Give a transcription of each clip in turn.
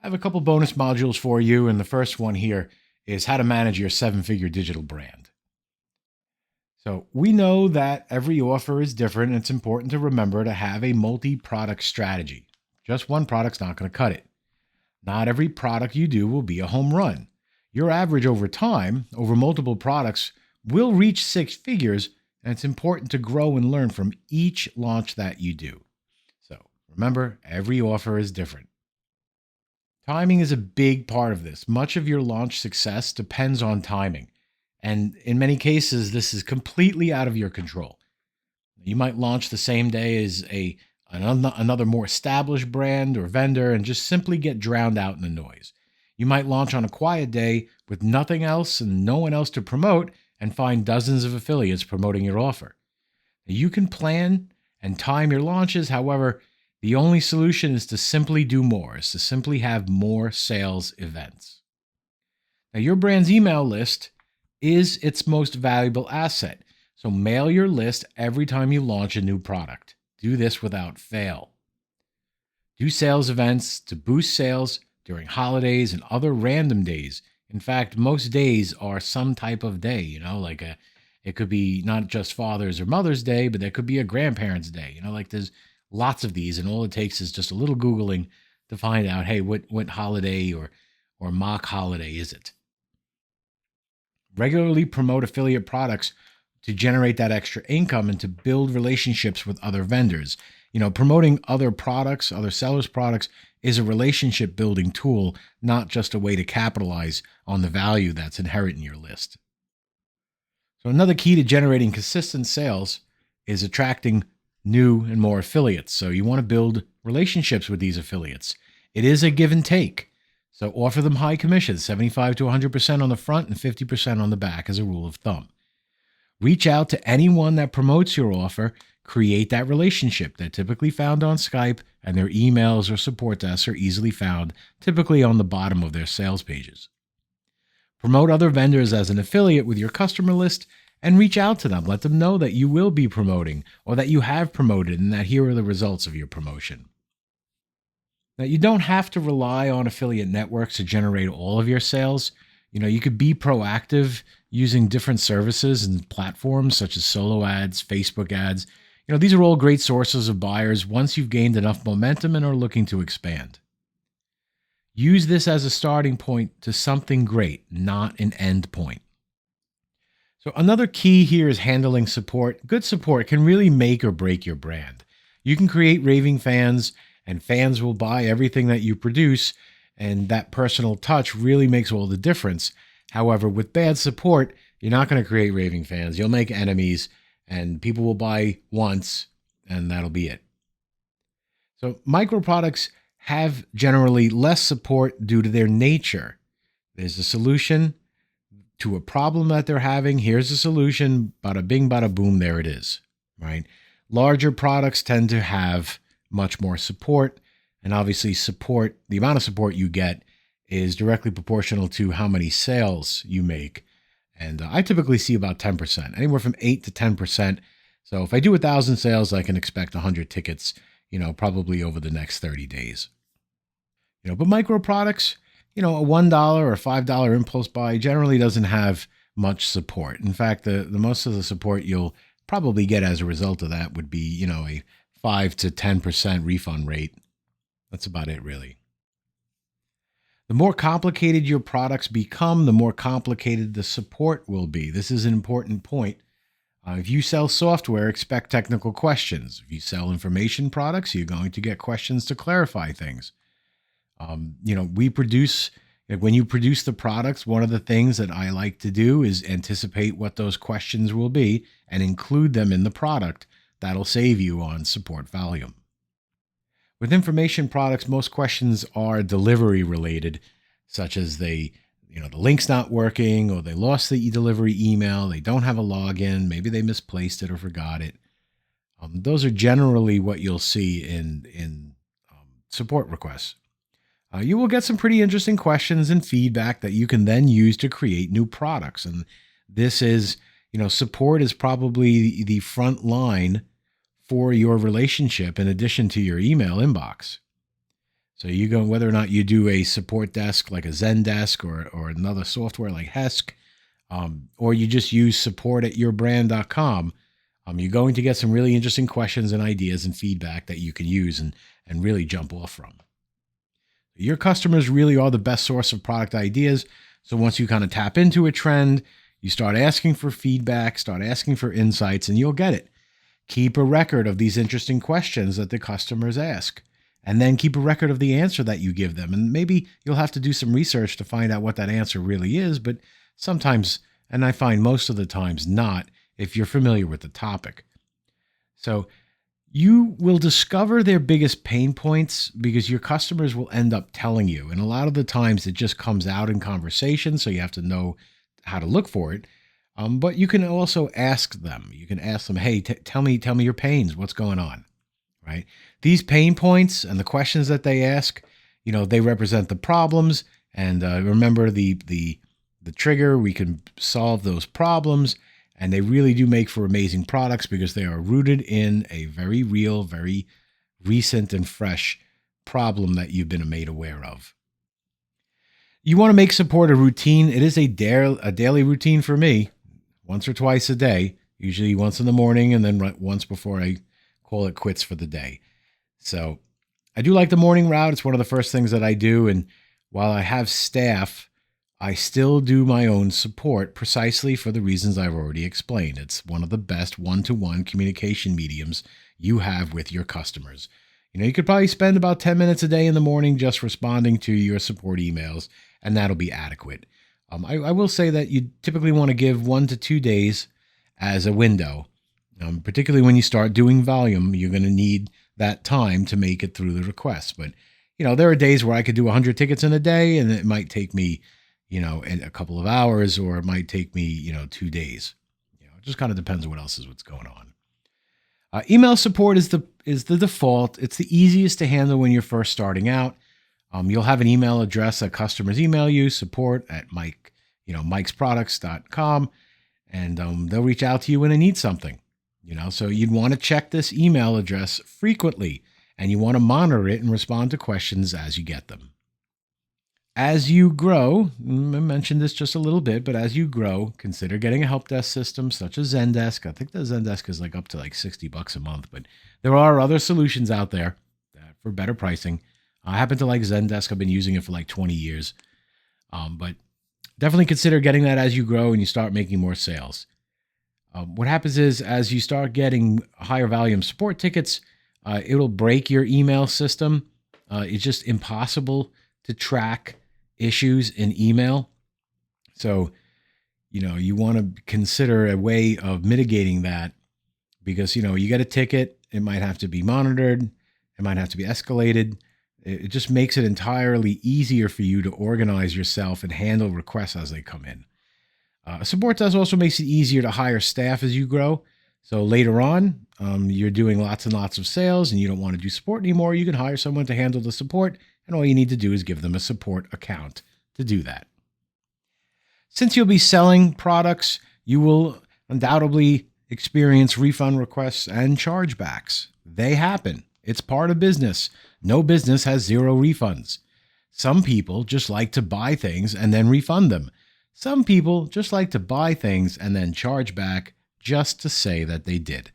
I have a couple bonus modules for you, and the first one here is how to manage your seven-figure digital brand. So we know that every offer is different, and it's important to remember to have a multi-product strategy. Just one product's not going to cut it. Not every product you do will be a home run. Your average over time, over multiple products, will reach six figures, and it's important to grow and learn from each launch that you do. So remember, every offer is different. Timing is a big part of this. Much of your launch success depends on timing. And in many cases, this is completely out of your control. You might launch the same day as another more established brand or vendor and just simply get drowned out in the noise. You might launch on a quiet day with nothing else and no one else to promote and find dozens of affiliates promoting your offer. You can plan and time your launches. However, the only solution is to simply do more, is to simply have more sales events. Now, your brand's email list is its most valuable asset. So mail your list every time you launch a new product. Do this without fail. Do sales events to boost sales during holidays and other random days. In fact, most days are some type of day, it could be not just Father's or Mother's Day, but there could be a grandparent's day. There's lots of these, and all it takes is just a little Googling to find out, hey, what holiday or mock holiday is it? Regularly promote affiliate products to generate that extra income and to build relationships with other vendors. Promoting other products, other sellers' products is a relationship building tool, not just a way to capitalize on the value that's inherent in your list. So another key to generating consistent sales is attracting new and more affiliates. So you want to build relationships with these affiliates. It is a give and take. So offer them high commissions, 75 to 100% on the front and 50% on the back as a rule of thumb. Reach out to anyone that promotes your offer. Create that relationship. They're typically found on Skype, and their emails or support desks are easily found, typically on the bottom of their sales pages. Promote other vendors as an affiliate with your customer list and reach out to them. Let them know that you will be promoting or that you have promoted and that here are the results of your promotion. Now, you don't have to rely on affiliate networks to generate all of your sales. You could be proactive using different services and platforms such as solo ads, Facebook ads. These are all great sources of buyers once you've gained enough momentum and are looking to expand. Use this as a starting point to something great, not an end point. So another key here is handling support. Good support can really make or break your brand. You can create raving fans, and fans will buy everything that you produce, and that personal touch really makes all the difference. However, with bad support, you're not going to create raving fans. You'll make enemies, and people will buy once, and that'll be it. So micro products have generally less support due to their nature. There's a solution to a problem that they're having. Here's a solution. Bada bing, bada boom, there it is, right? Larger products tend to have much more support, and obviously the amount of support you get is directly proportional to how many sales you make. And I typically see about 10%, anywhere from 8 to 10%. So if I do 1,000 sales, I can expect 100 tickets, probably over the next 30 days. But micro products, a $1 or $5 impulse buy generally doesn't have much support. In fact, the most of the support you'll probably get as a result of that would be, a 5 to 10% refund rate. That's about it, really. The more complicated your products become, the more complicated the support will be. This is an important point. If you sell software, expect technical questions. If you sell information products, you're going to get questions to clarify things. When you produce the products, one of the things that I like to do is anticipate what those questions will be and include them in the product. That'll save you on support volume. With information products, most questions are delivery related, such as the link's not working, or they lost the delivery email, they don't have a login, maybe they misplaced it or forgot it. Those are generally what you'll see in support requests. You will get some pretty interesting questions and feedback that you can then use to create new products. And this is, support is probably the front line for your relationship in addition to your email inbox. So you go, whether or not you do a support desk like a Zendesk or another software like Hesk, or you just use support@yourbrand.com, you're going to get some really interesting questions and ideas and feedback that you can use and really jump off from. Your customers really are the best source of product ideas. So once you kind of tap into a trend, you start asking for feedback, start asking for insights, and you'll get it. Keep a record of these interesting questions that the customers ask, and then keep a record of the answer that you give them. And maybe you'll have to do some research to find out what that answer really is, but sometimes, and I find most of the times not, if you're familiar with the topic. So you will discover their biggest pain points because your customers will end up telling you. And a lot of the times it just comes out in conversation, so you have to know how to look for it. But you can also ask them. You can ask them, hey, tell me your pains. What's going on, right? These pain points and the questions that they ask, they represent the problems. And remember the trigger. We can solve those problems. And they really do make for amazing products because they are rooted in a very real, very recent and fresh problem that you've been made aware of. You want to make support a routine. It is a daily routine for me, once or twice a day, usually once in the morning and then once before I call it quits for the day. So I do like the morning route. It's one of the first things that I do. And while I have staff, I still do my own support precisely for the reasons I've already explained. It's one of the best one-to-one communication mediums you have with your customers. You could probably spend about 10 minutes a day in the morning just responding to your support emails, and that'll be adequate. I will say that you typically want to give 1 to 2 days as a window. Particularly when you start doing volume, you're going to need that time to make it through the requests. But, there are days where I could do 100 tickets in a day, and it might take me a couple of hours, or it might take me, 2 days. It just kind of depends on what's going on. Email support is the default. It's the easiest to handle when you're first starting out. You'll have an email address that customers email you, support@mikesproducts.com, and they'll reach out to you when they need something. So you'd want to check this email address frequently, and you want to monitor it and respond to questions as you get them. As you grow, I mentioned this just a little bit, but as you grow, consider getting a help desk system such as Zendesk. I think the Zendesk is up to $60 a month, but there are other solutions out there for better pricing. I happen to like Zendesk. I've been using it for 20 years, but definitely consider getting that as you grow and you start making more sales. What happens is as you start getting higher volume support tickets, it'll break your email system. It's just impossible to track issues in email. So, you want to consider a way of mitigating that because, you get a ticket, it might have to be monitored, it might have to be escalated. It just makes it entirely easier for you to organize yourself and handle requests as they come in. Support Desk also makes it easier to hire staff as you grow. So later on, you're doing lots and lots of sales and you don't want to do support anymore. You can hire someone to handle the support, and all you need to do is give them a support account to do that. Since you'll be selling products, you will undoubtedly experience refund requests and chargebacks. They happen. It's part of business. No business has zero refunds. Some people just like to buy things and then refund them. Some people just like to buy things and then charge back just to say that they did.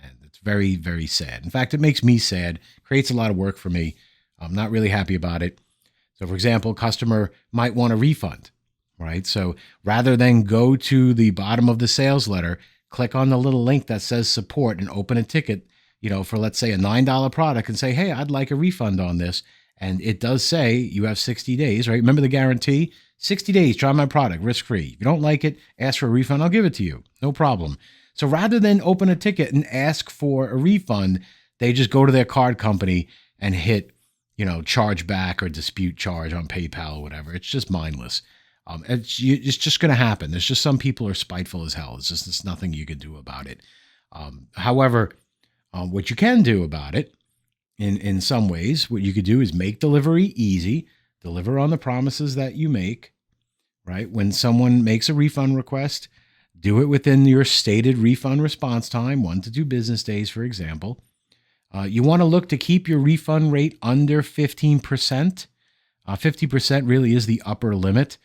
And it's very, very sad. In fact, it makes me sad, creates a lot of work for me. I'm not really happy about it. So for example, a customer might want a refund, right? So rather than go to the bottom of the sales letter, click on the little link that says support and open a ticket, for let's say a $9 product and say, hey, I'd like a refund on this. And it does say you have 60 days, right? Remember the guarantee? 60 days, try my product, risk-free. If you don't like it, ask for a refund, I'll give it to you. No problem. So rather than open a ticket and ask for a refund, they just go to their card company and hit, charge back or dispute charge on PayPal or whatever. It's just mindless. It's just going to happen. There's just some people are spiteful as hell. There's nothing you can do about it. However, what you can do about it, in some ways, what you could do is make delivery easy. Deliver on the promises that you make, right? When someone makes a refund request, do it within your stated refund response time, 1 to 2 business days, for example. You want to look to keep your refund rate under 15%. 50% really is the upper limit.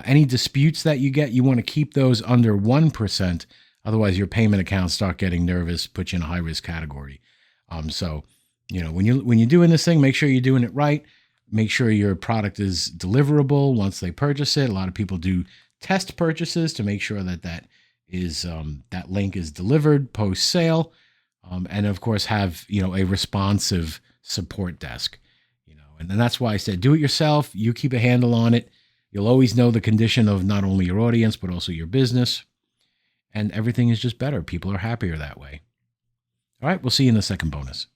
Any disputes that you get, you want to keep those under 1%. Otherwise, your payment accounts start getting nervous, put you in a high risk category. So, when you're doing this thing, make sure you're doing it right. Make sure your product is deliverable once they purchase it. A lot of people do test purchases to make sure that that link is delivered post sale, and of course have a responsive support desk. And then that's why I said do it yourself. You keep a handle on it. You'll always know the condition of not only your audience but also your business, and everything is just better. People are happier that way. All right, we'll see you in the second bonus.